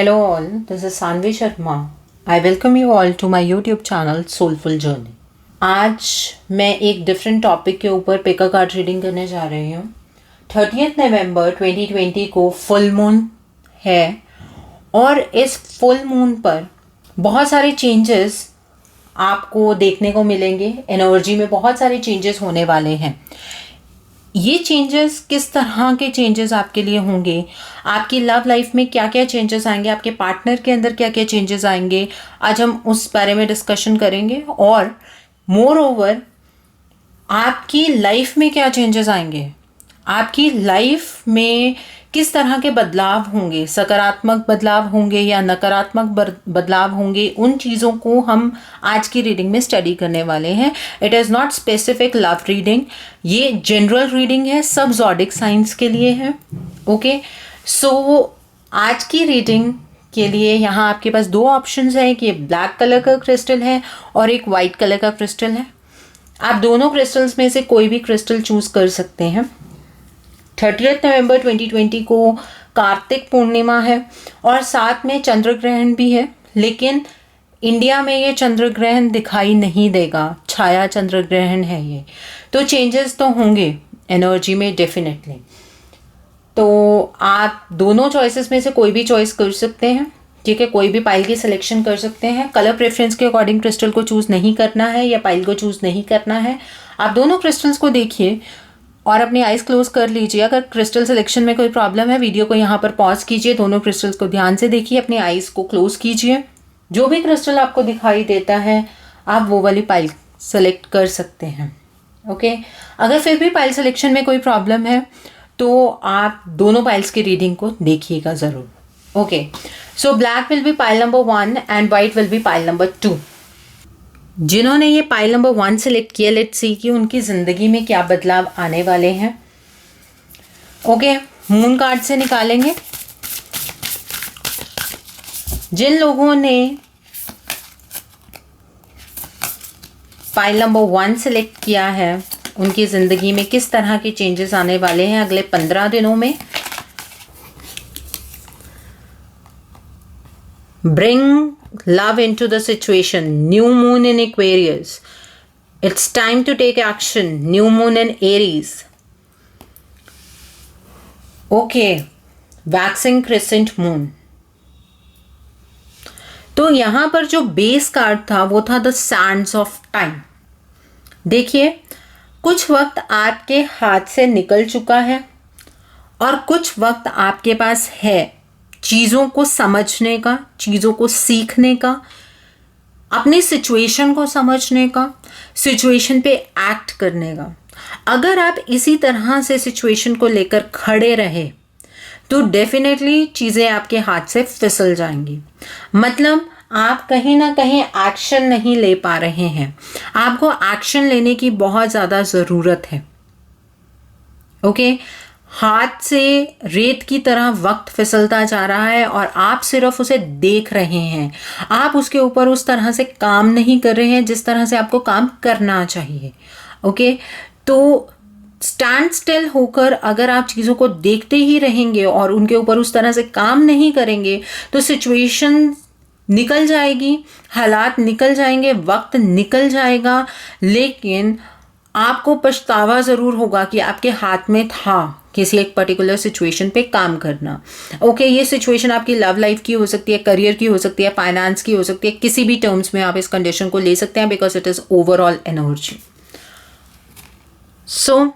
Hello all, this is Sanvi Sharma. I welcome you all to my YouTube channel Soulful Journey. आज मैं एक different topic के ऊपर पिका card reading करने जा रही हूँ। 30 नवंबर 2020 को फुल मून है और इस फुल मून पर बहुत सारे चेंजेस आपको देखने को मिलेंगे। एनर्जी में बहुत सारे चेंजेस होने वाले हैं। ये चेंजेस किस तरह के चेंजेस आपके लिए होंगे, आपकी लव लाइफ में क्या क्या चेंजेस आएंगे, आपके पार्टनर के अंदर क्या क्या चेंजेस आएंगे, आज हम उस बारे में डिस्कशन करेंगे। और मोर ओवर आपकी लाइफ में क्या चेंजेस आएंगे, आपकी लाइफ में किस तरह के बदलाव होंगे, सकारात्मक बदलाव होंगे या नकारात्मक बदलाव होंगे, उन चीज़ों को हम आज की रीडिंग में स्टडी करने वाले हैं। It is not specific love reading, ये जनरल रीडिंग है, सब ज़ोडिक साइंस के लिए है। ओके, सो आज की रीडिंग के लिए यहाँ आपके पास दो ऑप्शंस हैं कि ब्लैक कलर का क्रिस्टल है और एक वाइट कलर का क्रिस्टल है। आप दोनों क्रिस्टल्स में से कोई भी क्रिस्टल चूज़ कर सकते हैं। 30 नवंबर 2020 को कार्तिक पूर्णिमा है और साथ में चंद्र ग्रहण भी है, लेकिन इंडिया में ये चंद्र ग्रहण दिखाई नहीं देगा, छाया चंद्र ग्रहण है ये। तो चेंजेस तो होंगे एनर्जी में डेफिनेटली। तो आप दोनों चॉइसेस में से कोई भी चॉइस कर सकते हैं, ठीक है, कोई भी पाइल की सिलेक्शन कर सकते हैं। कलर प्रेफरेंस के अकॉर्डिंग क्रिस्टल को चूज़ नहीं करना है या पाइल को चूज़ नहीं करना है। आप दोनों क्रिस्टल्स को देखिए और अपनी आइज़ क्लोज कर लीजिए। अगर क्रिस्टल सिलेक्शन में कोई प्रॉब्लम है, वीडियो को यहाँ पर पॉज कीजिए, दोनों क्रिस्टल्स को ध्यान से देखिए, अपनी आइज़ को क्लोज कीजिए। जो भी क्रिस्टल आपको दिखाई देता है आप वो वाली पाइल सेलेक्ट कर सकते हैं। ओके, अगर फिर भी पाइल सिलेक्शन में कोई प्रॉब्लम है तो आप दोनों पाइल्स की रीडिंग को देखिएगा ज़रूर। Okay, so black will be pile number 1 and white will be pile number 2। जिन्होंने ये पाइल नंबर 1 सेलेक्ट किया, लेट्स सी कि उनकी ज़िंदगी में क्या बदलाव आने वाले हैं। ओके, मून कार्ड से निकालेंगे। जिन लोगों ने पाइल नंबर 1 सेलेक्ट किया है उनकी ज़िंदगी में किस तरह के चेंजेस आने वाले हैं अगले 15 दिनों में। Bring love into the situation. New moon in Aquarius. It's time to take action. New moon in Aries. Okay. Waxing crescent moon. तो यहां पर जो बेस कार्ड था वो था द सैंड्स ऑफ टाइम। देखिए, कुछ वक्त आपके हाथ से निकल चुका है और कुछ वक्त आपके पास है चीज़ों को समझने का, चीज़ों को सीखने का, अपनी सिचुएशन को समझने का, सिचुएशन पे एक्ट करने का। अगर आप इसी तरह से सिचुएशन को लेकर खड़े रहे तो डेफिनेटली चीज़ें आपके हाथ से फिसल जाएंगी। मतलब आप कहीं ना कहीं एक्शन नहीं ले पा रहे हैं, आपको एक्शन लेने की बहुत ज़्यादा ज़रूरत है। ओके, हाथ से रेत की तरह वक्त फिसलता जा रहा है और आप सिर्फ उसे देख रहे हैं। आप उसके ऊपर उस तरह से काम नहीं कर रहे हैं जिस तरह से आपको काम करना चाहिए। ओके, तो स्टैंड स्टिल होकर अगर आप चीज़ों को देखते ही रहेंगे और उनके ऊपर उस तरह से काम नहीं करेंगे तो सिचुएशन निकल जाएगी, हालात निकल जाएंगे, वक्त निकल जाएगा, लेकिन आपको पछतावा ज़रूर होगा कि आपके हाथ में था किसी एक पर्टिकुलर सिचुएशन पे काम करना। ओके, ये सिचुएशन आपकी लव लाइफ की हो सकती है, करियर की हो सकती है, फाइनेंस की हो सकती है, किसी भी टर्म्स में आप इस कंडीशन को ले सकते हैं because it is overall energy. So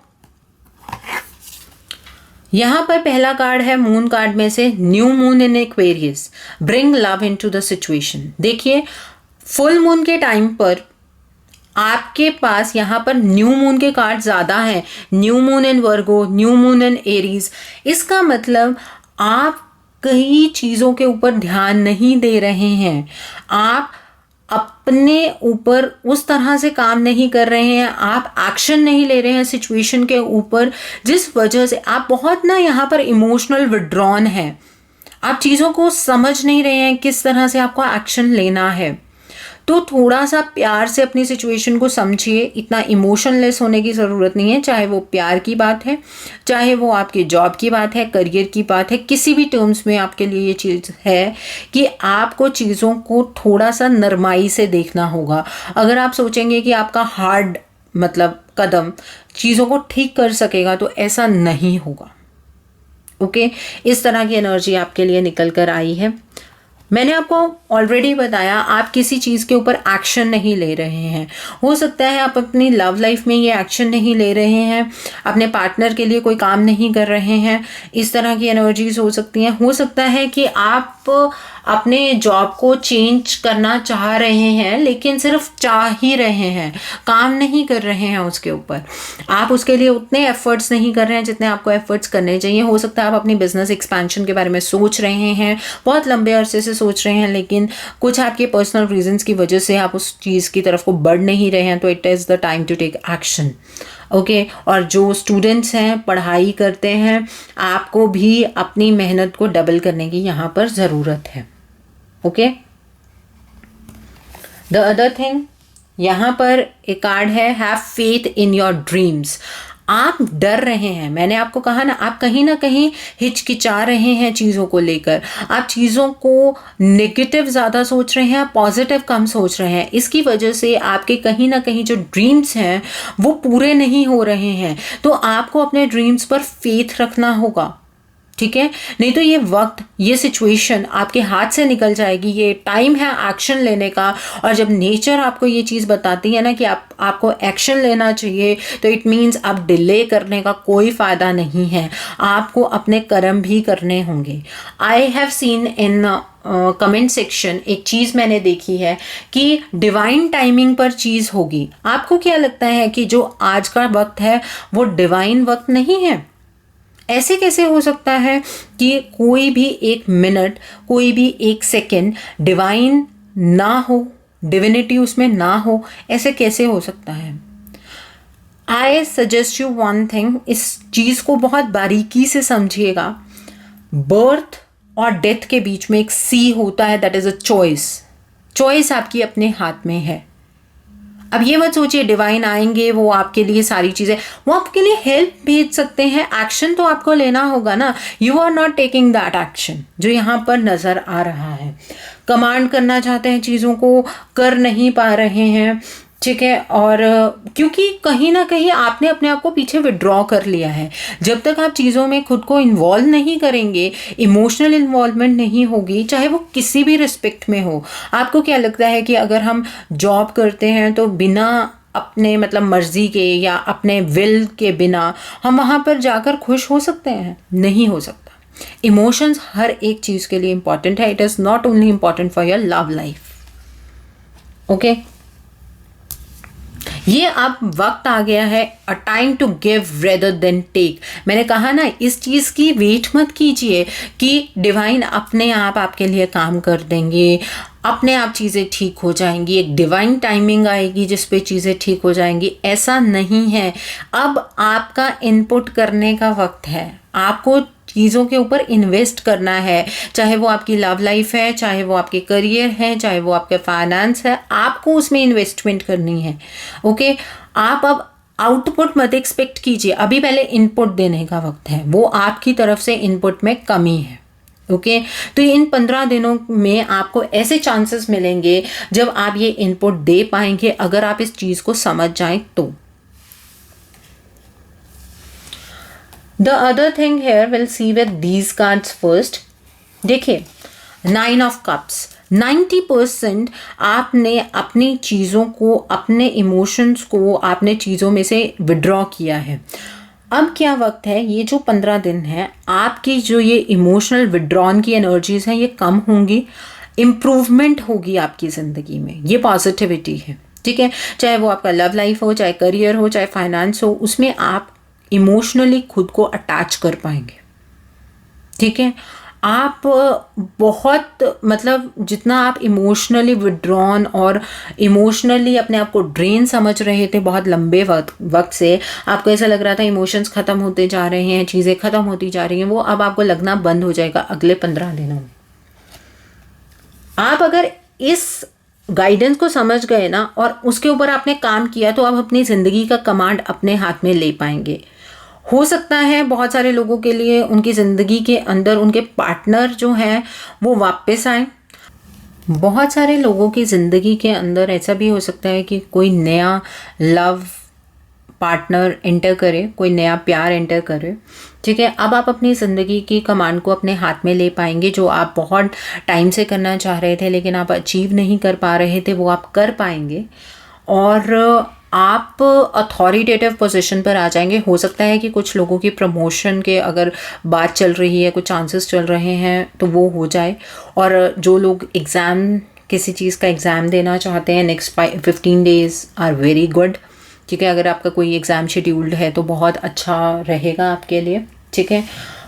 यहाँ पर पहला कार्ड है मून कार्ड में से, new moon in Aquarius, bring love into the situation. देखिए, फुल मून के टाइम पर आपके पास यहाँ पर न्यू मून के कार्ड ज़्यादा हैं। न्यू मून इन वर्गो, न्यू मून इन एरीज। इसका मतलब आप कई चीज़ों के ऊपर ध्यान नहीं दे रहे हैं, आप अपने ऊपर उस तरह से काम नहीं कर रहे हैं, आप एक्शन नहीं ले रहे हैं सिचुएशन के ऊपर, जिस वजह से आप बहुत ना यहाँ पर इमोशनल विड्रॉन हैं। आप चीज़ों को समझ नहीं रहे हैं किस तरह से आपको एक्शन लेना है। तो थोड़ा सा प्यार से अपनी सिचुएशन को समझिए, इतना इमोशनलेस होने की ज़रूरत नहीं है। चाहे वो प्यार की बात है, चाहे वो आपके जॉब की बात है, करियर की बात है, किसी भी टर्म्स में आपके लिए ये चीज़ है कि आपको चीज़ों को थोड़ा सा नरमाई से देखना होगा। अगर आप सोचेंगे कि आपका हार्ड मतलब कदम चीज़ों को ठीक कर सकेगा तो ऐसा नहीं होगा। ओके, इस तरह की एनर्जी आपके लिए निकल कर आई है। मैंने आपको ऑलरेडी बताया, आप किसी चीज़ के ऊपर एक्शन नहीं ले रहे हैं। हो सकता है आप अपनी लव लाइफ में ये एक्शन नहीं ले रहे हैं, अपने पार्टनर के लिए कोई काम नहीं कर रहे हैं, इस तरह की एनर्जीज हो सकती हैं। हो सकता है कि आप अपने जॉब को चेंज करना चाह रहे हैं लेकिन सिर्फ चाह ही रहे हैं, काम नहीं कर रहे हैं उसके ऊपर। आप उसके लिए उतने एफर्ट्स नहीं कर रहे हैं जितने आपको एफर्ट्स करने चाहिए। हो सकता है आप अपनी बिजनेस एक्सपेंशन के बारे में सोच रहे हैं, बहुत लंबे अरसे से सोच रहे हैं, लेकिन कुछ आपके पर्सनल रीजंस की वजह से आप उस चीज़ की तरफ को बढ़ नहीं रहे हैं, तो it is the time to take action. Okay, और जो स्टूडेंट्स हैं, पढ़ाई करते हैं, आपको भी अपनी मेहनत को डबल करने की यहाँ पर ज़रूरत है। ओके, द अदर थिंग, यहाँ पर एक कार्ड है, have faith in your dreams. आप डर रहे हैं, मैंने आपको कहा ना, आप कहीं ना कहीं हिचकिचा रहे हैं चीज़ों को लेकर, आप चीज़ों को नेगेटिव ज़्यादा सोच रहे हैं, आप पॉजिटिव कम सोच रहे हैं। इसकी वजह से आपके कहीं ना कहीं जो ड्रीम्स हैं वो पूरे नहीं हो रहे हैं। तो आपको अपने ड्रीम्स पर फेथ रखना होगा, ठीक है? नहीं तो ये वक्त, ये सिचुएशन आपके हाथ से निकल जाएगी। ये टाइम है एक्शन लेने का, और जब नेचर आपको ये चीज़ बताती है ना कि आपको एक्शन लेना चाहिए, तो इट मीन्स अब डिले करने का कोई फ़ायदा नहीं है, आपको अपने कर्म भी करने होंगे। I have seen in comment section एक चीज़ मैंने देखी है कि डिवाइन टाइमिंग पर चीज़ होगी। आपको क्या लगता है कि जो आज का वक्त है वो डिवाइन वक्त नहीं है? ऐसे कैसे हो सकता है कि कोई भी एक मिनट, कोई भी एक सेकेंड डिवाइन ना हो, डिविनिटी उसमें ना हो? ऐसे कैसे हो सकता है? I suggest you one thing, इस चीज़ को बहुत बारीकी से समझिएगा। बर्थ और डेथ के बीच में एक सी होता है, that is a choice. Choice आपकी अपने हाथ में है। अब ये मत सोचिए डिवाइन आएंगे, वो आपके लिए सारी चीज़ें, वो आपके लिए हेल्प भेज सकते हैं, एक्शन तो आपको लेना होगा ना। You are not taking that action जो यहाँ पर नज़र आ रहा है। कमांड करना चाहते हैं, चीज़ों को कर नहीं पा रहे हैं, ठीक है? और क्योंकि कहीं ना कहीं आपने अपने आप को पीछे विड्रॉ कर लिया है। जब तक आप चीज़ों में खुद को इन्वॉल्व नहीं करेंगे, इमोशनल इन्वॉल्वमेंट नहीं होगी, चाहे वो किसी भी रिस्पेक्ट में हो। आपको क्या लगता है कि अगर हम जॉब करते हैं तो बिना अपने मतलब मर्जी के या अपने विल के बिना हम वहाँ पर जाकर खुश हो सकते हैं? नहीं हो सकता। इमोशंस हर एक चीज़ के लिए इम्पॉर्टेंट है। It is not only important for your love life. Okay, ये अब वक्त आ गया है, a time to give rather than take. मैंने कहा ना, इस चीज़ की वेट मत कीजिए कि डिवाइन अपने आप आपके लिए काम कर देंगे, अपने आप चीज़ें ठीक हो जाएंगी, एक डिवाइन टाइमिंग आएगी जिस पे चीज़ें ठीक हो जाएंगी। ऐसा नहीं है। अब आपका इनपुट करने का वक्त है, आपको चीज़ों के ऊपर इन्वेस्ट करना है, चाहे वो आपकी लव लाइफ है, चाहे वो आपके करियर है, चाहे वो आपके फाइनेंस है, आपको उसमें इन्वेस्टमेंट करनी है। ओके, आप अब आउटपुट मत एक्सपेक्ट कीजिए, अभी पहले इनपुट देने का वक्त है। वो आपकी तरफ से इनपुट में कमी है। ओके, तो इन 15 दिनों में आपको ऐसे चांसेस मिलेंगे जब आप ये इनपुट दे पाएंगे, अगर आप इस चीज़ को समझ जाएं तो। The other thing here, we'll see with these cards first. देखिए, 9 of Cups, 90% आपने अपनी चीज़ों को, अपने इमोशंस को, आपने चीज़ों में से विड्रॉ किया है। अब क्या वक्त है, ये जो 15 दिन है, आपकी जो ये इमोशनल विड्रॉन की एनर्जीज हैं ये कम होंगी, इम्प्रूवमेंट होगी आपकी ज़िंदगी में। ये पॉजिटिविटी है, ठीक है? चाहे वो आपका लव लाइफ हो, चाहे करियर हो, चाहे फाइनेंस हो, उसमें आप इमोशनली खुद को अटैच कर पाएंगे, ठीक है? आप बहुत मतलब जितना आप इमोशनली विड्रॉन और इमोशनली अपने आप को ड्रेन समझ रहे थे बहुत लंबे वक्त से, आपको ऐसा लग रहा था इमोशंस ख़त्म होते जा रहे हैं, चीज़ें ख़त्म होती जा रही हैं, वो अब आपको लगना बंद हो जाएगा अगले 15 दिनों में। आप अगर इस गाइडेंस को समझ गए ना और उसके ऊपर आपने काम किया तो आप अपनी ज़िंदगी का कमांड अपने हाथ में ले पाएंगे। हो सकता है बहुत सारे लोगों के लिए उनकी ज़िंदगी के अंदर उनके पार्टनर जो हैं वो वापस आए। बहुत सारे लोगों की ज़िंदगी के अंदर ऐसा भी हो सकता है कि कोई नया लव पार्टनर एंटर करे, कोई नया प्यार एंटर करे। ठीक है, अब आप अपनी ज़िंदगी की कमांड को अपने हाथ में ले पाएंगे। जो आप बहुत टाइम से करना चाह रहे थे लेकिन आप अचीव नहीं कर पा रहे थे, वो आप कर पाएंगे और आप अथॉरिटेटिव पोजीशन पर आ जाएंगे। हो सकता है कि कुछ लोगों की प्रमोशन के अगर बात चल रही है, कुछ चांसेस चल रहे हैं तो वो हो जाए। और जो लोग एग्ज़ाम, किसी चीज़ का एग्ज़ाम देना चाहते हैं, next 15 days are very good. ठीक है, अगर आपका कोई एग्ज़ाम शेड्यूल्ड है तो बहुत अच्छा रहेगा आपके लिए। ठीक है,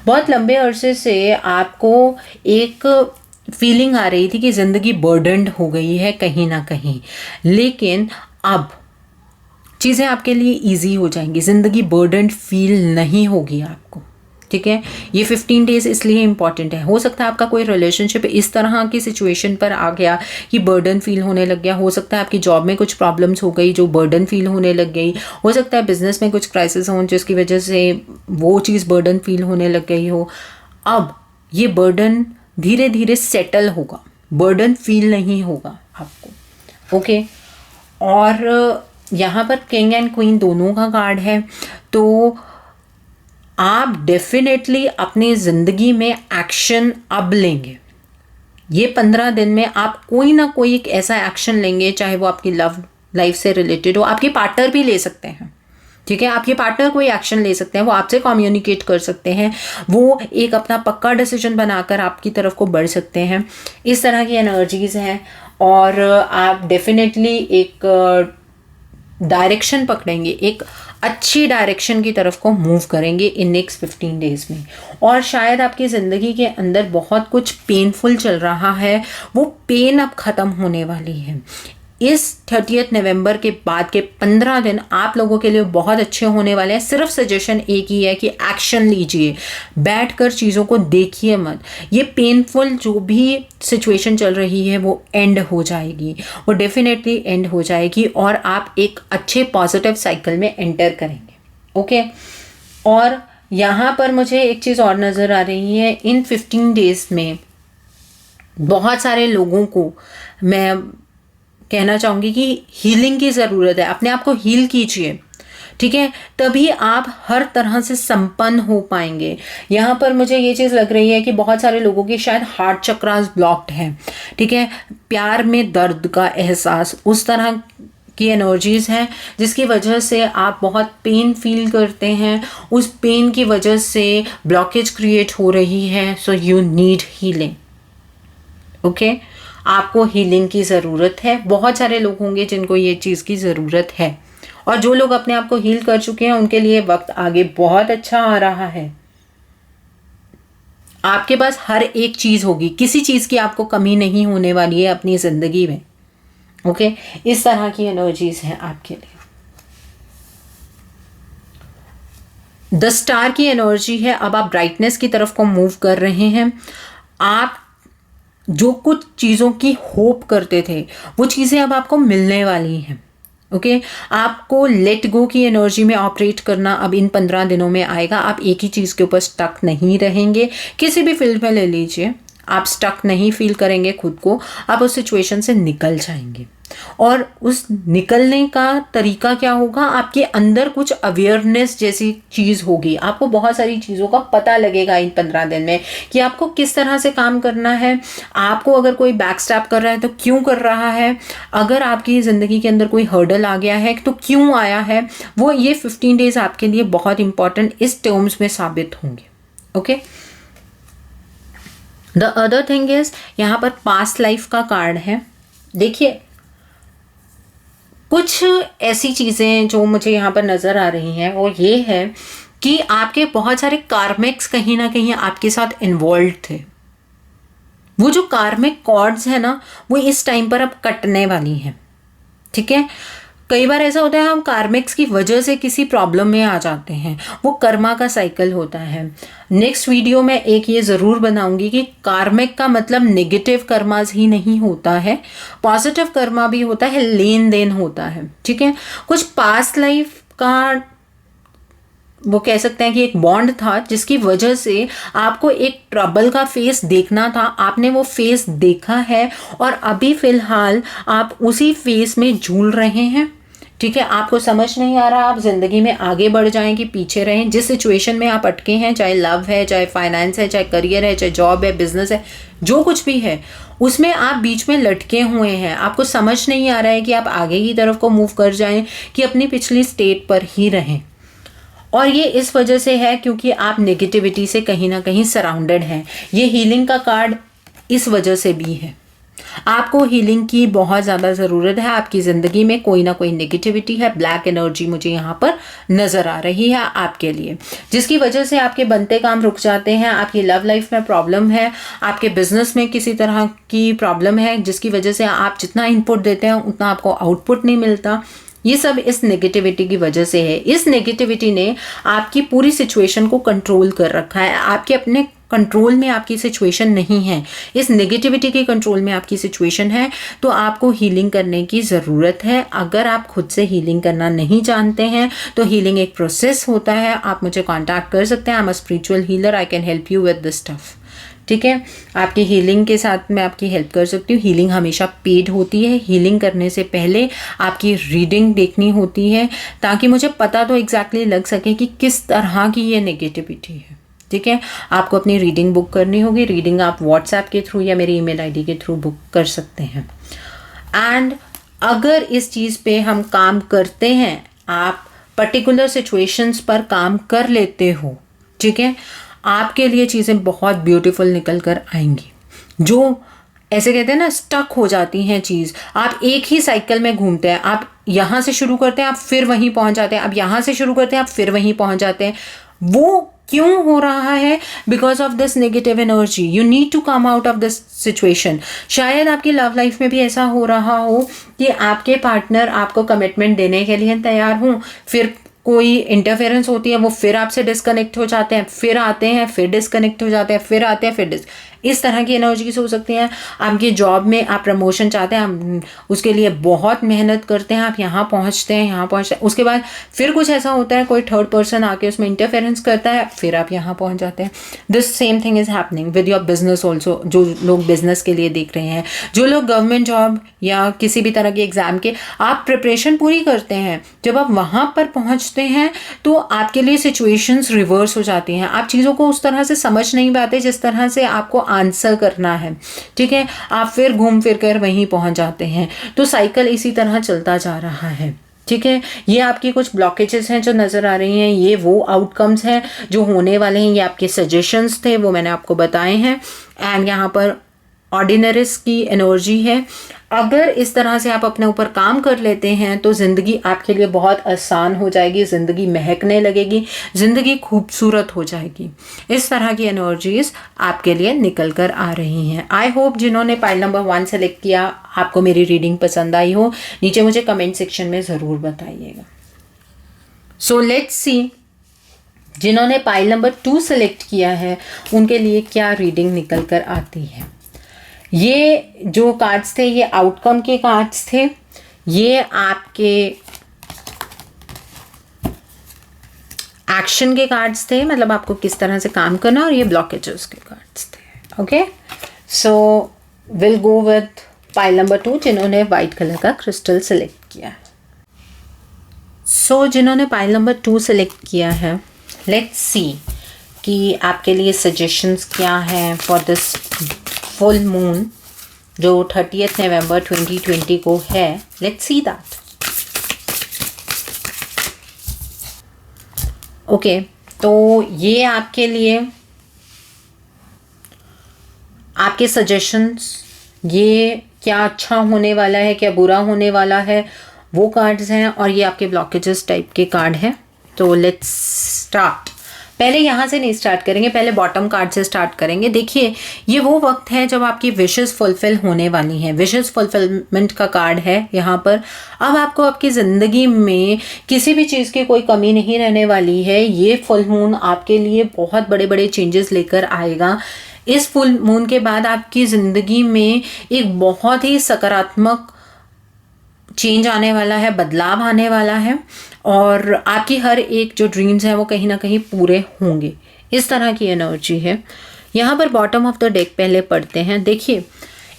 बहुत लंबे अरसे से आपको एक फीलिंग आ रही थी कि ज़िंदगी बर्डन्ड हो गई है कहीं ना कहीं, लेकिन अब चीज़ें आपके लिए इजी हो जाएंगी, ज़िंदगी बर्डन्ड फील नहीं होगी आपको। ठीक है, ये 15 डेज़ इसलिए इम्पॉर्टेंट है। हो सकता है आपका कोई रिलेशनशिप इस तरह की सिचुएशन पर आ गया कि बर्डन फील होने लग गया। हो सकता है आपकी जॉब में कुछ प्रॉब्लम्स हो गई जो बर्डन फील होने लग गई। हो सकता है बिजनेस में कुछ क्राइसिस हो जिसकी वजह से वो चीज़ बर्डन फील होने लग गई हो। अब ये बर्डन धीरे धीरे सेटल होगा, बर्डन फील नहीं होगा आपको। ओके, और यहाँ पर किंग एंड क्वीन दोनों का कार्ड है, तो आप डेफिनेटली अपनी ज़िंदगी में एक्शन अब लेंगे। ये 15 दिन में आप कोई ना कोई एक ऐसा एक्शन लेंगे, चाहे वो आपकी लव लाइफ से रिलेटेड हो। आपके पार्टनर भी ले सकते हैं। ठीक है, आपके पार्टनर कोई एक्शन ले सकते हैं, वो आपसे कम्युनिकेट कर सकते हैं, वो एक अपना पक्का डिसीजन बनाकर आपकी तरफ को बढ़ सकते हैं। इस तरह की एनर्जीज़ हैं और आप डेफिनेटली एक डायरेक्शन पकड़ेंगे, एक अच्छी डायरेक्शन की तरफ को मूव करेंगे इन नेक्स्ट 15 डेज़ में। और शायद आपकी ज़िंदगी के अंदर बहुत कुछ पेनफुल चल रहा है, वो पेन अब ख़त्म होने वाली है। इस 30 नवंबर के बाद के 15 दिन आप लोगों के लिए बहुत अच्छे होने वाले हैं। सिर्फ सजेशन एक ही है कि एक्शन लीजिए, बैठकर चीज़ों को देखिए मत। ये पेनफुल जो भी सिचुएशन चल रही है वो एंड हो जाएगी, वो डेफिनेटली एंड हो जाएगी और आप एक अच्छे पॉजिटिव साइकिल में एंटर करेंगे। ओके, और यहाँ पर मुझे एक चीज़ और नज़र आ रही है, इन 15 डेज़ में बहुत सारे लोगों को मैं कहना चाहूँगी कि हीलिंग की ज़रूरत है। अपने आप को हील कीजिए। ठीक है, तभी आप हर तरह से संपन्न हो पाएंगे। यहाँ पर मुझे ये चीज़ लग रही है कि बहुत सारे लोगों के शायद हार्ट चक्रास ब्लॉक्ड हैं। ठीक है, प्यार में दर्द का एहसास, उस तरह की एनर्जीज़ हैं जिसकी वजह से आप बहुत पेन फील करते हैं। उस पेन की वजह से ब्लॉकेज क्रिएट हो रही है। So you need healing. Okay, आपको हीलिंग की ज़रूरत है। बहुत सारे लोग होंगे जिनको ये चीज़ की ज़रूरत है और जो लोग अपने आप को हील कर चुके हैं उनके लिए वक्त आगे बहुत अच्छा आ रहा है। आपके पास हर एक चीज़ होगी, किसी चीज़ की आपको कमी नहीं होने वाली है अपनी ज़िंदगी में। ओके, इस तरह की एनर्जीज हैं आपके लिए। द स्टार की एनर्जी है, अब आप ब्राइटनेस की तरफ को मूव कर रहे हैं। आप जो कुछ चीज़ों की होप करते थे वो चीज़ें अब आपको मिलने वाली हैं। ओके, आपको लेट गो की एनर्जी में ऑपरेट करना अब इन 15 दिनों में आएगा। आप एक ही चीज़ के ऊपर स्टक नहीं रहेंगे। किसी भी फील्ड में ले लीजिए, आप स्टक नहीं फील करेंगे खुद को। आप उस सिचुएशन से निकल जाएंगे और उस निकलने का तरीका क्या होगा, आपके अंदर कुछ अवेयरनेस जैसी चीज़ होगी। आपको बहुत सारी चीज़ों का पता लगेगा इन 15 दिन में कि आपको किस तरह से काम करना है। आपको अगर कोई बैक स्टैप कर रहा है तो क्यों कर रहा है, अगर आपकी ज़िंदगी के अंदर कोई हर्डल आ गया है तो क्यों आया है। वो ये 15 डेज़ आपके लिए बहुत इंपॉर्टेंट इस टर्म्स में साबित होंगे। Okay, the other thing is, यहाँ पर पास्ट लाइफ का कार्ड है। देखिए, कुछ ऐसी चीज़ें जो मुझे यहाँ पर नज़र आ रही हैं वो ये है कि आपके बहुत सारे कार्मिक्स कहीं ना कहीं आपके साथ इन्वॉल्व थे। वो जो कार्मिक कॉर्ड्स है ना, वो इस टाइम पर अब कटने वाली हैं। ठीक है, कई बार ऐसा होता है हम कार्मिक्स की वजह से किसी प्रॉब्लम में आ जाते हैं, वो कर्मा का साइकिल होता है। नेक्स्ट वीडियो में एक ये ज़रूर बनाऊंगी कि कार्मिक का मतलब नेगेटिव कर्मास ही नहीं होता है, पॉजिटिव कर्मा भी होता है, लेन देन होता है, ठीक है। कुछ पास्ट लाइफ का वो कह सकते हैं कि एक बॉन्ड था जिसकी वजह से आपको एक ट्रबल का फेस देखना था, आपने वो फेस देखा है और अभी फिलहाल आप उसी फेस में झूल रहे हैं, ठीक है। आपको समझ नहीं आ रहा आप जिंदगी में आगे बढ़ जाएं कि पीछे रहें। जिस सिचुएशन में आप अटके हैं, चाहे लव है, चाहे फाइनेंस है, चाहे करियर है, चाहे जॉब है, बिजनेस है, जो कुछ भी है, उसमें आप बीच में लटके हुए हैं। आपको समझ नहीं आ रहा है कि आप आगे की तरफ को मूव कर जाएं कि अपनी पिछली स्टेट पर ही रहें। और ये इस वजह से है क्योंकि आप नेगेटिविटी से कहीं ना कहीं सराउंडेड हैं। ये हीलिंग का कार्ड इस वजह से भी है। आपको हीलिंग की बहुत ज़्यादा ज़रूरत है। आपकी ज़िंदगी में कोई ना कोई नेगेटिविटी है, ब्लैक एनर्जी मुझे यहाँ पर नज़र आ रही है आपके लिए, जिसकी वजह से आपके बनते काम रुक जाते हैं। आपकी लव लाइफ में प्रॉब्लम है, आपके बिजनेस में किसी तरह की प्रॉब्लम है, जिसकी वजह से आप जितना इनपुट देते हैं उतना आपको आउटपुट नहीं मिलता। ये सब इस नेगेटिविटी की वजह से है। इस नेगेटिविटी ने आपकी पूरी सिचुएशन को कंट्रोल कर रखा है। आपके अपने कंट्रोल में आपकी सिचुएशन नहीं है, इस नेगेटिविटी के कंट्रोल में आपकी सिचुएशन है। तो आपको हीलिंग करने की ज़रूरत है। अगर आप खुद से हीलिंग करना नहीं जानते हैं तो हीलिंग एक प्रोसेस होता है। आप मुझे कांटेक्ट कर सकते हैं। I am a spiritual healer, I can help you with this stuff, ठीक है। आपकी हीलिंग के साथ मैं आपकी हेल्प कर सकती हूँ। हीलिंग हमेशा पेड होती है। हीलिंग करने से पहले आपकी रीडिंग देखनी होती है ताकि मुझे पता तो एग्जैक्टली लग सके कि किस तरह की ये नेगेटिविटी है, ठीक है। आपको अपनी रीडिंग बुक करनी होगी। रीडिंग आप व्हाट्सएप के थ्रू या मेरी ईमेल आईडी के थ्रू बुक कर सकते हैं। एंड अगर इस चीज़ पे हम काम करते हैं, आप पर्टिकुलर सिचुएशंस पर काम कर लेते हो, ठीक है, आपके लिए चीज़ें बहुत ब्यूटीफुल निकल कर आएंगी। जो ऐसे कहते हैं ना, स्टक हो जाती हैं चीज़, आप एक ही साइकिल में घूमते हैं। आप यहाँ से शुरू करते हैं, आप फिर वहीं पहुँच जाते हैं, आप यहाँ से शुरू करते हैं, आप फिर वहीं पहुँच जाते हैं। वो क्यों हो रहा है? Because of this negative energy. You need to come out of this situation. शायद आपकी लव लाइफ में भी ऐसा हो रहा हो कि आपके पार्टनर आपको कमिटमेंट देने के लिए तैयार हों, फिर कोई इंटरफेरेंस होती है, वो फिर आपसे डिस्कनेक्ट हो जाते हैं, फिर आते हैं, फिर डिस्कनेक्ट हो जाते हैं, फिर आते हैं, फिर इस तरह की एनर्जीज हो सकती हैं। आपकी जॉब में आप प्रमोशन चाहते हैं, आप उसके लिए बहुत मेहनत करते हैं, आप यहाँ पहुँचते हैं, यहाँ पहुँचते हैं, उसके बाद फिर कुछ ऐसा होता है, कोई थर्ड पर्सन आके उसमें इंटरफेरेंस करता है, फिर आप यहाँ पहुँच जाते हैं। This same thing is happening with your business also. जो लोग बिजनेस के लिए देख रहे हैं, जो लोग गवर्नमेंट जॉब या किसी भी तरह के एग्ज़ाम के आप प्रिपरेशन पूरी करते हैं, जब आप वहाँ पर पहुँचते हैं तो आपके लिए सिचुएशंस रिवर्स हो जाती हैं। आप चीज़ों को उस तरह से समझ नहीं पाते जिस तरह से आपको आंसर करना है, ठीक है। आप फिर घूम फिर कर वहीं पहुंच जाते हैं। तो साइकिल इसी तरह चलता जा रहा है, ठीक है। ये आपकी कुछ ब्लॉकेजेस हैं जो नज़र आ रही हैं, ये वो आउटकम्स हैं जो होने वाले हैं। ये आपके सजेशंस थे, वो मैंने आपको बताए हैं। एंड यहाँ पर ऑर्डिनरीज की एनर्जी है। अगर इस तरह से आप अपने ऊपर काम कर लेते हैं तो ज़िंदगी आपके लिए बहुत आसान हो जाएगी, ज़िंदगी महकने लगेगी, ज़िंदगी खूबसूरत हो जाएगी। इस तरह की एनर्जीज आपके लिए निकल कर आ रही हैं। आई होप जिन्होंने पाइल नंबर 1 सेलेक्ट किया, आपको मेरी रीडिंग पसंद आई हो। नीचे मुझे कमेंट सेक्शन में ज़रूर बताइएगा। सो लेट्स सी, जिन्होंने पाइल नंबर 2 सेलेक्ट किया है उनके लिए क्या रीडिंग निकल कर आती है। ये जो कार्ड्स थे ये आउटकम के कार्ड्स थे, ये आपके एक्शन के कार्ड्स थे, मतलब आपको किस तरह से काम करना, और ये ब्लॉकेजेस के कार्ड्स थे। Okay, so will go with pile number 2 जिन्होंने वाइट कलर का क्रिस्टल सेलेक्ट किया है। सो जिन्होंने पाइल नंबर 2 सेलेक्ट किया है, लेट्स सी कि आपके लिए सजेशंस क्या हैं फॉर दिस फुल मून जो 30 नवंबर 2020 को है। Let's see that. ओके, तो ये आपके लिए आपके सजेशंस, ये क्या अच्छा होने वाला है, क्या बुरा होने वाला है, वो कार्ड्स हैं, और ये आपके ब्लॉकेजेस टाइप के कार्ड हैं। तो लेट्स स्टार्ट। पहले यहाँ से नहीं स्टार्ट करेंगे, पहले बॉटम कार्ड से स्टार्ट करेंगे। देखिए, ये वो वक्त है जब आपकी विशेस फुलफिल होने वाली हैं। विशेस फुलफिलमेंट का कार्ड है यहाँ पर। अब आपको आपकी ज़िंदगी में किसी भी चीज़ की कोई कमी नहीं रहने वाली है। ये फुल मून आपके लिए बहुत बड़े बड़े चेंजेस लेकर आएगा। इस फुल मून के बाद आपकी ज़िंदगी में एक बहुत ही सकारात्मक चेंज आने वाला है, बदलाव आने वाला है, और आपकी हर एक जो ड्रीम्स हैं वो कहीं ना कहीं पूरे होंगे। इस तरह की एनर्जी है। यहाँ पर बॉटम ऑफ द डेक पहले पढ़ते हैं। देखिए,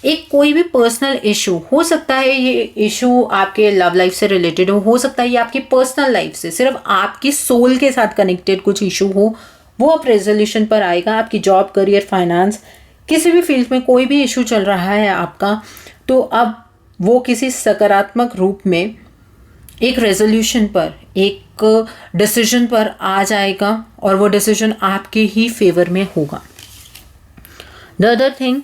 एक कोई भी पर्सनल इशू हो सकता है, ये इशू आपके लव लाइफ से रिलेटेड हो सकता है ये आपकी पर्सनल लाइफ से, सिर्फ आपकी सोल के साथ कनेक्टेड कुछ इशू हो, वो अब रेजोल्यूशन पर आएगा। आपकी जॉब, करियर, फाइनेंस, किसी भी फील्ड में कोई भी इशू चल रहा है आपका, तो अब वो किसी सकारात्मक रूप में एक रेजोल्यूशन पर, एक डिसीजन पर आ जाएगा, और वो डिसीजन आपके ही फेवर में होगा। द अदर थिंग,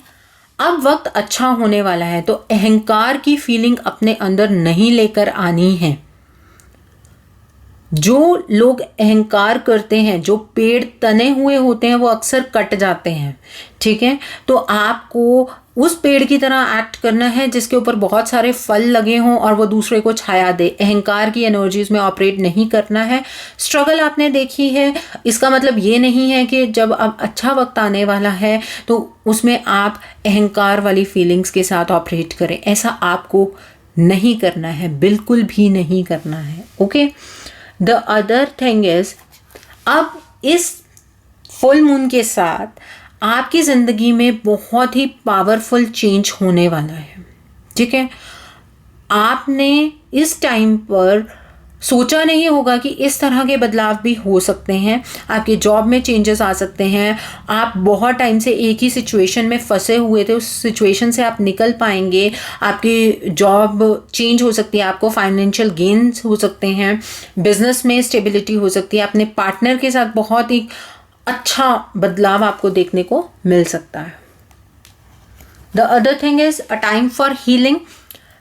अब वक्त अच्छा होने वाला है, तो अहंकार की फीलिंग अपने अंदर नहीं लेकर आनी है। जो लोग अहंकार करते हैं, जो पेड़ तने हुए होते हैं, वो अक्सर कट जाते हैं। ठीक है, तो आपको उस पेड़ की तरह एक्ट करना है जिसके ऊपर बहुत सारे फल लगे हों और वो दूसरे को छाया दे। अहंकार की एनर्जीज में ऑपरेट नहीं करना है। स्ट्रगल आपने देखी है, इसका मतलब ये नहीं है कि जब अब अच्छा वक्त आने वाला है तो उसमें आप अहंकार वाली फीलिंग्स के साथ ऑपरेट करें। ऐसा आपको नहीं करना है, बिल्कुल भी नहीं करना है। Okay, the other thing is, अब इस फुल मून के साथ आपकी ज़िंदगी में बहुत ही पावरफुल चेंज होने वाला है। ठीक है, आपने इस टाइम पर सोचा नहीं होगा कि इस तरह के बदलाव भी हो सकते हैं। आपके जॉब में चेंजेस आ सकते हैं। आप बहुत टाइम से एक ही सिचुएशन में फंसे हुए थे, उस सिचुएशन से आप निकल पाएंगे। आपकी जॉब चेंज हो सकती है, आपको फाइनेंशियल गेन्स हो सकते हैं, बिजनेस में स्टेबिलिटी हो सकती है, अपने पार्टनर के साथ बहुत ही अच्छा बदलाव आपको देखने को मिल सकता है। The other thing is a time for healing.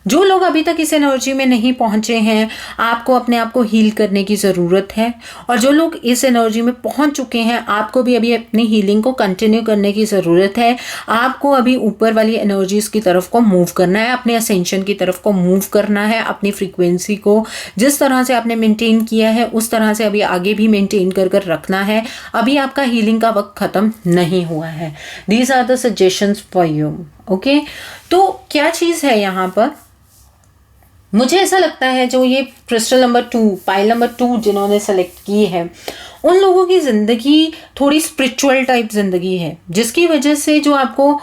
जो लोग अभी तक इस एनर्जी में नहीं पहुंचे हैं, आपको अपने आप को हील करने की ज़रूरत है। और जो लोग इस एनर्जी में पहुंच चुके हैं, आपको भी अभी अपनी हीलिंग को कंटिन्यू करने की ज़रूरत है। आपको अभी ऊपर वाली एनर्जीज की तरफ को मूव करना है, अपने असेंशन की तरफ को मूव करना है। अपनी फ्रीक्वेंसी को जिस तरह से आपने मेंटेन किया है उस तरह से अभी आगे भी मेंटेन कर कर रखना है। अभी आपका हीलिंग का वक्त ख़त्म नहीं हुआ है। These are the suggestions for you. Okay, तो क्या चीज़ है यहाँ पर, मुझे ऐसा लगता है जो ये क्रिस्टल नंबर 2, पाइल नंबर 2 जिन्होंने सेलेक्ट की है, उन लोगों की ज़िंदगी थोड़ी स्पिरिचुअल टाइप ज़िंदगी है, जिसकी वजह से जो आपको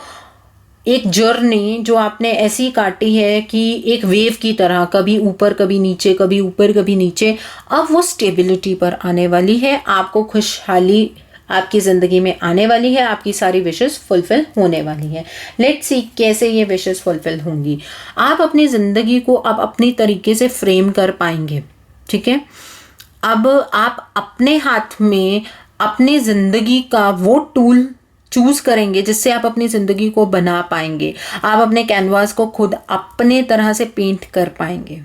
एक जर्नी जो आपने ऐसी काटी है कि एक वेव की तरह, कभी ऊपर कभी नीचे, कभी ऊपर कभी नीचे, अब वो स्टेबिलिटी पर आने वाली है। आपको खुशहाली आपकी ज़िंदगी में आने वाली है। आपकी सारी विशेस फुलफिल होने वाली है। लेट्स सी कैसे ये विशेस फुलफिल होंगी। आप अपनी ज़िंदगी को अब अपनी तरीके से फ्रेम कर पाएंगे। ठीक है, अब आप अपने हाथ में अपनी ज़िंदगी का वो टूल चूज़ करेंगे जिससे आप अपनी ज़िंदगी को बना पाएंगे। आप अपने कैनवास को खुद अपने तरह से पेंट कर पाएंगे।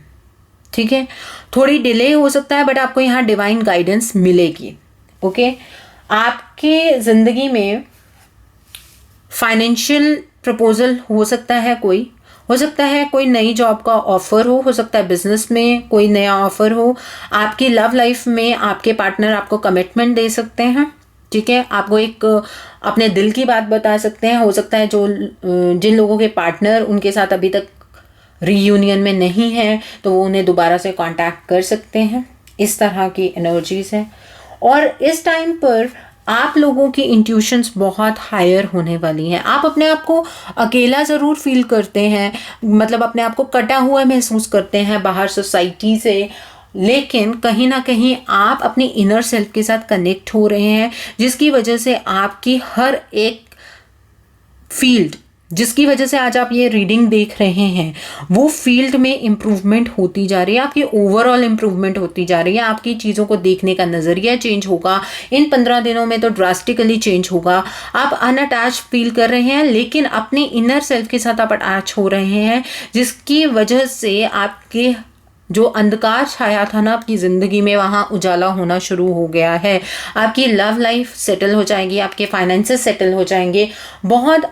ठीक है, थोड़ी डिले हो सकता है बट आपको यहाँ डिवाइन गाइडेंस मिलेगी। ओके, आपके ज़िंदगी में फाइनेंशियल प्रपोजल हो सकता है, हो सकता है कोई नई जॉब का ऑफ़र हो सकता है बिजनेस में कोई नया ऑफ़र हो। आपकी लव लाइफ में आपके पार्टनर आपको कमिटमेंट दे सकते हैं। ठीक है, आपको एक अपने दिल की बात बता सकते हैं। हो सकता है जो जिन लोगों के पार्टनर उनके साथ अभी तक रीयूनियन में नहीं है तो वो उन्हें दोबारा से कांटेक्ट कर सकते हैं। इस तरह की एनर्जीज़ हैं। और इस टाइम पर आप लोगों की इंट्यूशंस बहुत हायर होने वाली हैं। आप अपने आप को अकेला ज़रूर फील करते हैं, मतलब अपने आप को कटा हुआ महसूस करते हैं बाहर सोसाइटी से, लेकिन कहीं ना कहीं आप अपनी इनर सेल्फ के साथ कनेक्ट हो रहे हैं, जिसकी वजह से आपकी हर एक फील्ड, जिसकी वजह से आज आप ये रीडिंग देख रहे हैं, वो फील्ड में इम्प्रूवमेंट होती जा रही है। आपकी ओवरऑल इम्प्रूवमेंट होती जा रही है। आपकी चीज़ों को देखने का नज़रिया चेंज होगा। इन 15 दिनों में तो ड्रास्टिकली चेंज होगा। आप अनअटैच फील कर रहे हैं लेकिन अपने इनर सेल्फ के साथ आप अटैच हो रहे हैं, जिसकी वजह से आपके जो अंधकार छाया था ना आपकी ज़िंदगी में, वहाँ उजाला होना शुरू हो गया है। आपकी लव लाइफ सेटल हो जाएगी, आपके फाइनेंसेस सेटल हो जाएंगे। बहुत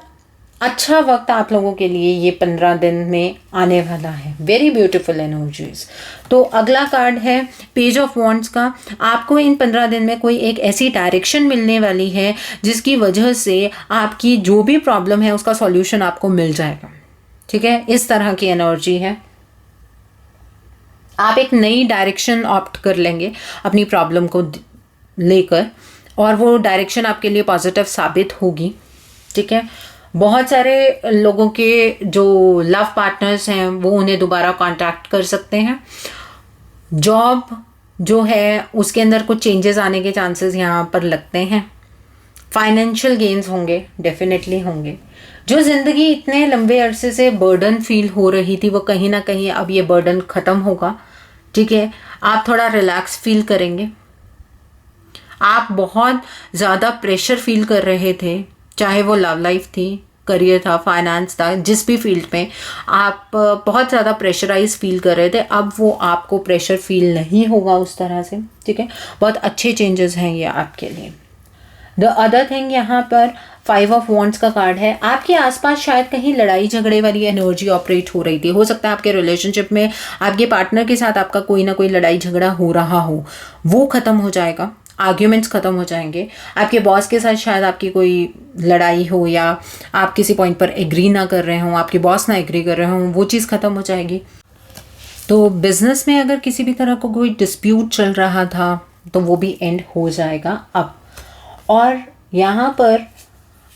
अच्छा वक्त आप लोगों के लिए ये 15 दिन में आने वाला है। Very beautiful energies. तो अगला कार्ड है पेज ऑफ वॉन्ड्स का। आपको इन 15 दिन में कोई एक ऐसी डायरेक्शन मिलने वाली है जिसकी वजह से आपकी जो भी प्रॉब्लम है उसका सॉल्यूशन आपको मिल जाएगा। ठीक है, इस तरह की एनर्जी है। आप एक नई डायरेक्शन ऑप्ट कर लेंगे अपनी प्रॉब्लम को लेकर, और वो डायरेक्शन आपके लिए पॉजिटिव साबित होगी। ठीक है, बहुत सारे लोगों के जो लव पार्टनर्स हैं वो उन्हें दोबारा कांटेक्ट कर सकते हैं। जॉब जो है उसके अंदर कुछ चेंजेस आने के चांसेस यहाँ पर लगते हैं। फाइनेंशियल गेन्स होंगे, डेफिनेटली होंगे। जो ज़िंदगी इतने लंबे अरसे से बर्डन फील हो रही थी वो कहीं ना कहीं अब ये बर्डन ख़त्म होगा। ठीक है, आप थोड़ा रिलैक्स फील करेंगे। आप बहुत ज़्यादा प्रेशर फील कर रहे थे, चाहे वो लव लाइफ थी, करियर था, फाइनेंस था, जिस भी फील्ड में आप बहुत ज़्यादा प्रेशराइज फील कर रहे थे, अब वो आपको प्रेशर फील नहीं होगा उस तरह से। ठीक है, बहुत अच्छे चेंजेस हैं ये आपके लिए। द अदर थिंग, यहाँ पर 5 ऑफ वॉन्ड्स का कार्ड है। आपके आसपास शायद कहीं लड़ाई झगड़े वाली एनर्जी ऑपरेट हो रही थी। हो सकता है आपके रिलेशनशिप में आपके पार्टनर के साथ आपका कोई ना कोई लड़ाई झगड़ा हो रहा हो, वो ख़त्म हो जाएगा। आर्ग्यूमेंट्स ख़त्म हो जाएंगे। आपके बॉस के साथ शायद आपकी कोई लड़ाई हो, या आप किसी पॉइंट पर एग्री ना कर रहे हों, आपके बॉस ना एग्री कर रहे हों, वो चीज़ ख़त्म हो जाएगी। तो बिजनेस में अगर किसी भी तरह को कोई डिस्प्यूट चल रहा था तो वो भी एंड हो जाएगा अब। और यहाँ पर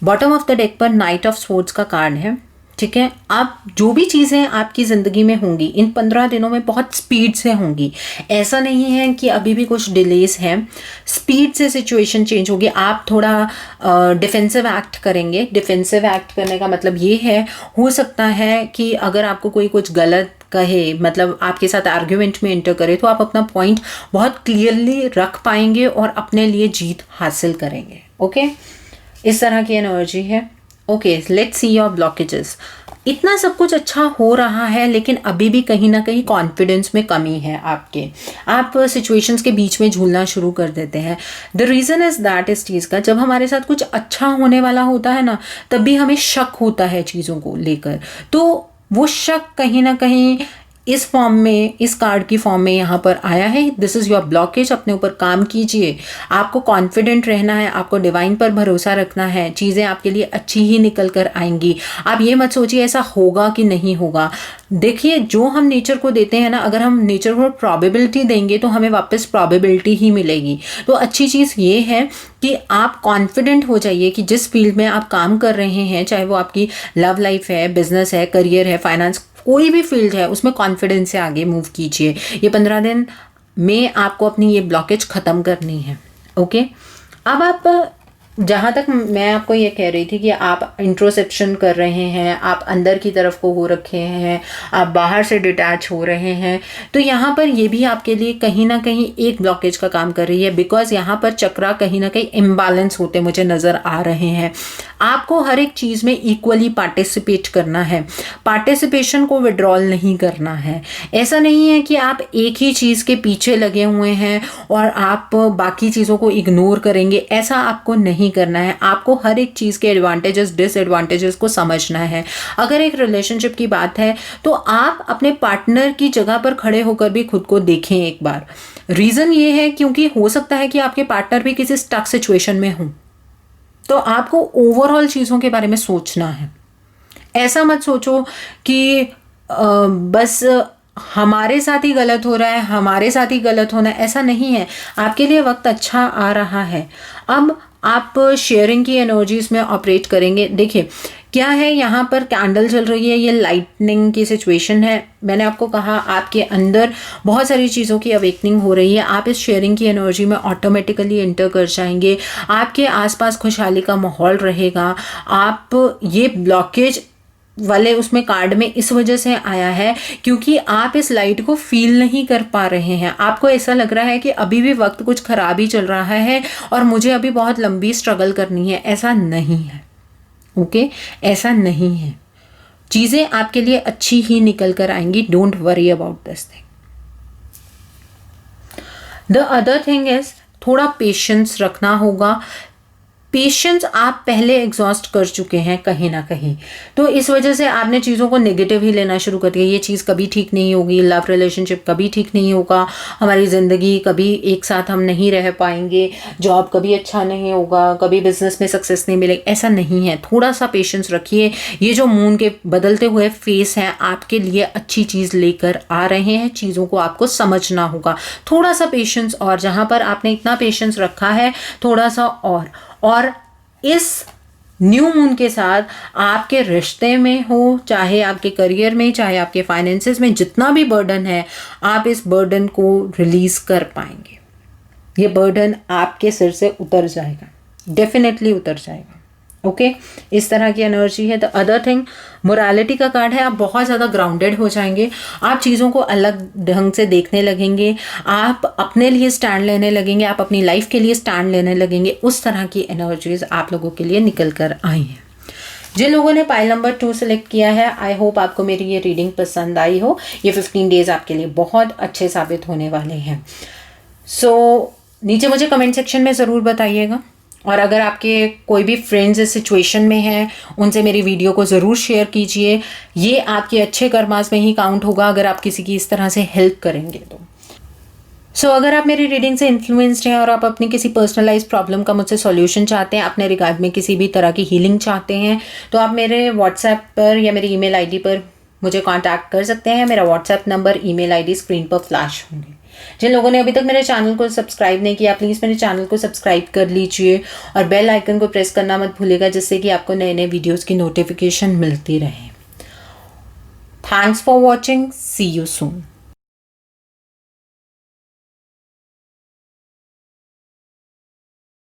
बॉटम ऑफ द डेक पर नाइट ऑफ स्वॉर्ड्स का कार्ड है। ठीक है, आप जो भी चीज़ें आपकी ज़िंदगी में होंगी इन 15 दिनों में बहुत स्पीड से होंगी। ऐसा नहीं है कि अभी भी कुछ डिलेस हैं, स्पीड से सिचुएशन चेंज होगी। आप थोड़ा डिफेंसिव एक्ट करेंगे। डिफेंसिव एक्ट करने का मतलब ये है, हो सकता है कि अगर आपको कोई कुछ गलत कहे, मतलब आपके साथ आर्ग्यूमेंट में एंटर करे, तो आप अपना पॉइंट बहुत क्लियरली रख पाएंगे और अपने लिए जीत हासिल करेंगे। ओके, इस तरह की एनर्जी है। Okay, let's see your blockages. इतना सब कुछ अच्छा हो रहा है लेकिन अभी भी कहीं ना कहीं कॉन्फिडेंस में कमी है आपके। आप सिचुएशंस के बीच में झूलना शुरू कर देते हैं। द रीज़न इज़ दैट, इस चीज़ का, जब हमारे साथ कुछ अच्छा होने वाला होता है ना, तब भी हमें शक होता है चीज़ों को लेकर। तो वो शक कहीं ना कहीं इस फॉर्म में, इस कार्ड की फॉर्म में यहाँ पर आया है। This is your blockage. अपने ऊपर काम कीजिए। आपको कॉन्फिडेंट रहना है, आपको डिवाइन पर भरोसा रखना है। चीज़ें आपके लिए अच्छी ही निकल कर आएंगी। आप ये मत सोचिए ऐसा होगा कि नहीं होगा। देखिए, जो हम नेचर को देते हैं ना, अगर हम नेचर को प्रोबेबिलिटी देंगे तो हमें वापस प्रोबेबिलिटी ही मिलेगी। तो अच्छी चीज़ ये है कि आप कॉन्फिडेंट हो जाइए कि जिस फील्ड में आप काम कर रहे हैं, चाहे वो आपकी लव लाइफ है, बिजनेस है, करियर है, फाइनेंस, कोई भी फील्ड है, उसमें कॉन्फिडेंस से आगे मूव कीजिए। ये 15 दिन में आपको अपनी ये ब्लॉकेज ख़त्म करनी है। ओके, अब आप, जहाँ तक मैं आपको ये कह रही थी कि आप इंट्रोस्पेक्शन कर रहे हैं, आप अंदर की तरफ को हो रखे हैं, आप बाहर से डिटैच हो रहे हैं, तो यहाँ पर ये भी आपके लिए कहीं ना कहीं एक ब्लॉकेज का काम कर रही है। बिकॉज यहाँ पर चक्रा कहीं ना कहीं इम्बैलेंस होते मुझे नज़र आ रहे हैं। आपको हर एक चीज़ में इक्वली पार्टिसिपेट करना है। पार्टिसिपेशन को विड्रॉल नहीं करना है। ऐसा नहीं है कि आप एक ही चीज़ के पीछे लगे हुए हैं और आप बाकी चीज़ों को इग्नोर करेंगे। ऐसा आपको नहीं करना है। आपको हर एक चीज़ के एडवांटेजेस, डिसएडवांटेजेस को समझना है। अगर एक रिलेशनशिप की बात है तो आप अपने पार्टनर की जगह पर खड़े होकर भी खुद को देखें एक बार। रीज़न ये है क्योंकि हो सकता है कि आपके पार्टनर भी किसी स्टक सिचुएशन में हो, तो आपको ओवरऑल चीज़ों के बारे में सोचना है। ऐसा मत सोचो कि बस हमारे साथ ही गलत हो रहा है, हमारे साथ ही गलत होना है। ऐसा नहीं है। आपके लिए वक्त अच्छा आ रहा है। अब आप शेयरिंग की एनर्जीज में ऑपरेट करेंगे। देखिए क्या है, यहाँ पर कैंडल चल रही है, ये लाइटनिंग की सिचुएशन है। मैंने आपको कहा आपके अंदर बहुत सारी चीज़ों की अवेकनिंग हो रही है। आप इस शेयरिंग की एनर्जी में ऑटोमेटिकली एंटर कर जाएंगे। आपके आसपास खुशहाली का माहौल रहेगा। आप ये ब्लॉकेज वाले उसमें कार्ड में इस वजह से आया है क्योंकि आप इस लाइट को फील नहीं कर पा रहे हैं। आपको ऐसा लग रहा है कि अभी भी वक्त कुछ खराब ही चल रहा है और मुझे अभी बहुत लंबी स्ट्रगल करनी है। ऐसा नहीं है। ओके, ऐसा नहीं है। चीज़ें आपके लिए अच्छी ही निकल कर आएंगी। Don't worry about this thing. The other thing is थोड़ा पेशेंस रखना होगा। पेशेंस आप पहले एग्जॉस्ट कर चुके हैं कहीं ना कहीं, तो इस वजह से आपने चीज़ों को नेगेटिव ही लेना शुरू कर दिया। ये चीज़ कभी ठीक नहीं होगी, लव रिलेशनशिप कभी ठीक नहीं होगा, हमारी ज़िंदगी कभी एक साथ हम नहीं रह पाएंगे, जॉब कभी अच्छा नहीं होगा, कभी बिजनेस में सक्सेस नहीं मिलेगी। ऐसा नहीं है, थोड़ा सा पेशेंस रखिए। ये जो मून के बदलते हुए फेस हैं आपके लिए अच्छी चीज़ लेकर आ रहे हैं, चीज़ों को आपको समझना होगा। थोड़ा सा पेशेंस, और जहाँ पर आपने इतना पेशेंस रखा है थोड़ा सा और इस न्यू मून के साथ आपके रिश्ते में हो, चाहे आपके करियर में, चाहे आपके फाइनेंसेस में, जितना भी बर्डन है आप इस बर्डन को रिलीज कर पाएंगे। ये बर्डन आपके सिर से उतर जाएगा, डेफिनेटली उतर जाएगा। ओके, इस तरह की एनर्जी है। द अदर थिंग, मोरालिटी का कार्ड है। आप बहुत ज़्यादा ग्राउंडेड हो जाएंगे, आप चीज़ों को अलग ढंग से देखने लगेंगे, आप अपने लिए स्टैंड लेने लगेंगे, आप अपनी लाइफ के लिए स्टैंड लेने लगेंगे। उस तरह की एनर्जीज आप लोगों के लिए निकल कर आई हैं। जिन लोगों ने पाइल नंबर 2 सेलेक्ट किया है, आई होप आपको मेरी ये रीडिंग पसंद आई हो। ये 15 डेज आपके लिए बहुत अच्छे साबित होने वाले हैं। सो नीचे मुझे कमेंट सेक्शन में ज़रूर बताइएगा, और अगर आपके कोई भी फ्रेंड्स इस सिचुएशन में हैं उनसे मेरी वीडियो को ज़रूर शेयर कीजिए। ये आपके अच्छे कर्मास में ही काउंट होगा अगर आप किसी की इस तरह से हेल्प करेंगे तो। सो अगर आप मेरी रीडिंग से इन्फ्लुएंस्ड हैं और आप अपनी किसी पर्सनलाइज प्रॉब्लम का मुझसे सॉल्यूशन चाहते हैं, अपने रिगार्ड में किसी भी तरह की हीलिंग चाहते हैं, तो आप मेरे व्हाट्सएप पर या मेरी ईमेल आईडी पर मुझे कांटेक्ट कर सकते हैं। मेरा WhatsApp number, email ID screen पर फ्लैश होंगे। जिन लोगों ने अभी तक मेरे चैनल को सब्सक्राइब नहीं किया, प्लीज़ मेरे चैनल को सब्सक्राइब कर लीजिए और बेल आइकन को प्रेस करना मत भूलिएगा, जिससे कि आपको नए नए वीडियोज़ की नोटिफिकेशन मिलती रहे। Thanks for watching, see you soon.